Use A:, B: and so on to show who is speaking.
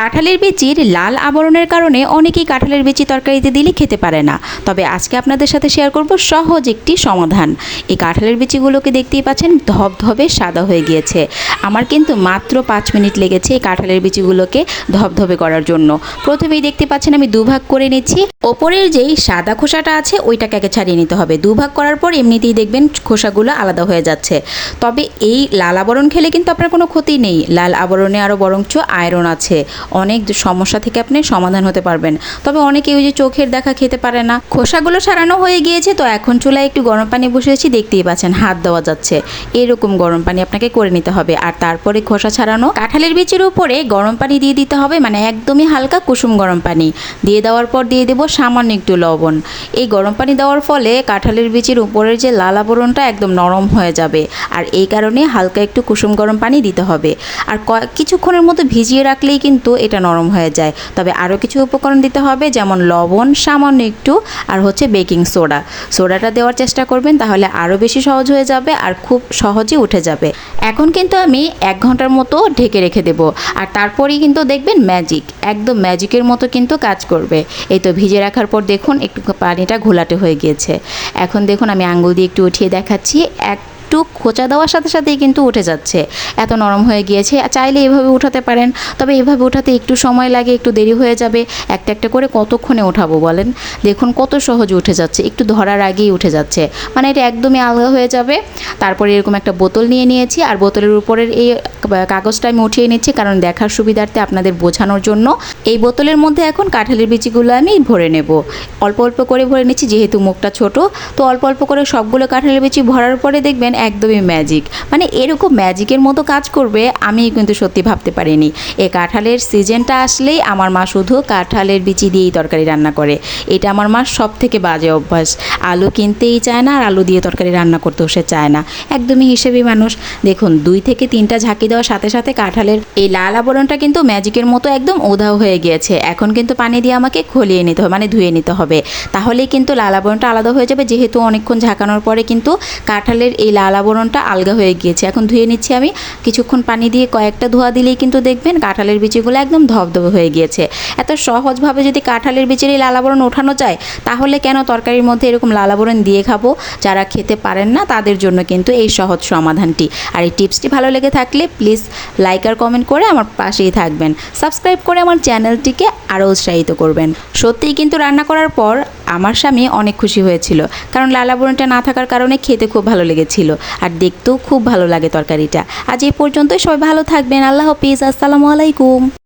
A: কাঁঠালের বিচির লাল আবরণের কারণে অনেকেই কাঁঠালের বিচি তরকারিতে দিলে খেতে পারে না। তবে আজকে আপনাদের সাথে শেয়ার করব সহজ একটি সমাধান। এই কাঁঠালের বিচিগুলোকে দেখতেই পাচ্ছেন ধবধবে সাদা হয়ে গিয়েছে। আমার কিন্তু মাত্র 5 মিনিট লেগেছে এই কাঁঠালের বিচিগুলোকে ধবধবে করার জন্য। প্রথমেই দেখতে পাচ্ছেন আমি দুভাগ করে নিচ্ছি। ওপরের যেই সাদা খোসাটা আছে ওইটাকে আগে ছাড়িয়ে নিতে হবে। দুভাগ করার পর এমনিতেই দেখবেন খোসাগুলো আলাদা হয়ে যাচ্ছে। তবে এই লাল আবরণ খেলে কিন্তু আপনার কোনো ক্ষতি নেই। লাল আবরণে আরও বরঞ্চ আয়রন আছে, অনেক সমস্যা থেকে আপনি সমাধান হতে পারবেন। তবে অনেকে ওই যে চোখের দেখা খেতে পারে না। খোসাগুলো ছাড়ানো হয়ে গিয়েছে, তো এখন চুলায় একটু গরম পানি বসিয়েছি, দেখতেই পাচ্ছেন হাত দেওয়া যাচ্ছে। এরকম গরম পানি আপনাকে করে নিতে হবে। আর তারপরে খোসা ছাড়ানো কাঁঠালের বিচির উপরে গরম পানি দিয়ে দিতে হবে, মানে একদমই হালকা কুসুম গরম পানি দিয়ে দেওয়ার পর দিয়ে দেবো সামান্য একটু লবণ। এই গরম পানি দেওয়ার ফলে কাঁঠালের বিচির উপরের যে লাল আবরণটা একদম নরম হয়ে যাবে। আর এই কারণে হালকা একটু কুসুম গরম পানি দিতে হবে। আর কিছুক্ষণের মতো ভিজিয়ে রাখলেই কিন্তু এটা নরম হয়ে যায়। তবে আরও কিছু উপকরণ দিতে হবে, যেমন লবণ সামান্য একটু, আর হচ্ছে বেকিং সোডা। সোডাটা দেওয়ার চেষ্টা করবেন, তাহলে আরও বেশি সহজ হয়ে যাবে আর খুব সহজেই উঠে যাবে। এখন কিন্তু আমি 1 ঘন্টার মতো ঢেকে রেখে দেব। আর তারপরেই কিন্তু দেখবেন ম্যাজিক, একদম ম্যাজিকের মতো কিন্তু কাজ করবে। এই তো ভিজে রাখার পর দেখুন একটু পানিটা ঘোলাটে হয়ে গিয়েছে। এখন দেখুন আমি আঙ্গুল দিয়ে একটু উঠিয়ে দেখাচ্ছি, একটু খোঁচা দেওয়ার সাথে সাথেই কিন্তু উঠে যাচ্ছে, এত নরম হয়ে গিয়েছে। চাইলে এভাবে উঠাতে পারেন, তবে এভাবে উঠাতে একটু সময় লাগে, একটু দেরি হয়ে যাবে। একটা একটা করে কতক্ষণে ওঠাবো বলেন। দেখুন কত সহজে উঠে যাচ্ছে, একটু ধরার আগেই উঠে যাচ্ছে, মানে এটা একদমই আলগা হয়ে যাবে। তারপরে এরকম একটা বোতল নিয়ে নিয়েছি, আর বোতলের উপরের এই কাগজটা আমি উঠিয়ে নিচ্ছি, কারণ দেখার সুবিধার্থে আপনাদের বোঝানোর জন্য। এই বোতলের মধ্যে এখন কাঁঠালের বিচিগুলো আমি ভরে নেব। অল্প অল্প করে ভরে নিচ্ছি, যেহেতু মুখটা ছোট, তো অল্প অল্প করে সবগুলো কাঁঠালের বিচি ভরার পরে দেখবেন একদমই ম্যাজিক, মানে এরকম ম্যাজিকের মতো কাজ করবে আমি কিন্তু সত্যি ভাবতে পারিনি। এই কাঁঠালের সিজনটা আসলেই আমার মা শুধু কাঁঠালের বিচি দিয়েই তরকারি রান্না করে। এটা আমার মার সব থেকে বাজে অভ্যাস। আলু কিনতেই চায় না, আর আলু দিয়ে তরকারি রান্না করতেও সে চায় না, একদমই হিসেবে মানুষ। দেখুন 2 থেকে 3টা ঝাঁকি দেওয়ার সাথে সাথে কাঁঠালের এই লাল আবরণটা কিন্তু ম্যাজিকের মতো একদম উধাও হয়ে গিয়েছে। এখন কিন্তু পানি দিয়ে আমাকে খলিয়ে নিতে হবে, মানে ধুয়ে নিতে হবে, তাহলেই কিন্তু লাল আবরণটা আলাদা হয়ে যাবে। যেহেতু অনেকক্ষণ ঝাঁকানোর পরে কিন্তু কাঁঠালের এই লাল আবরণটা আলগা হয়ে গিয়েছে। এখন ধুয়ে নিচ্ছি আমি, কিছুক্ষণ পানি দিয়ে কয়েকটা ধোয়া দিলেই কিন্তু দেখবেন কাঁঠালের বিচিগুলো একদম ধবধবে হয়ে গিয়েছে। এত সহজভাবে যদি কাঁঠালের বিচির এই লাল আবরণ ওঠানো যায়, তাহলে কেন তরকারির মধ্যে এরকম লাল আবরণ দিয়ে খাবো? যারা খেতে পারেন না তাদের জন্য কিন্তু এই সহজ সমাধানটি। আর এই টিপসটি ভালো লেগে থাকলে প্লিজ লাইক আর কমেন্ট করে আমার পাশেই থাকবেন। সাবস্ক্রাইব করে আমার চ্যানেলটিকে আরও উৎসাহিত করবেন। সত্যিই কিন্তু রান্না করার পর আমার স্বামী অনেক খুশি হয়েছিল, কারণ লাল আবরণটা না থাকার কারণে খেতে খুব ভালো লেগেছিল, আর দেখতেও খুব ভালো লাগে তরকারিটা। আজ এই পর্যন্তই, সবাই ভালো থাকবেন। আল্লাহ হাফিজ, আসসালামু আলাইকুম।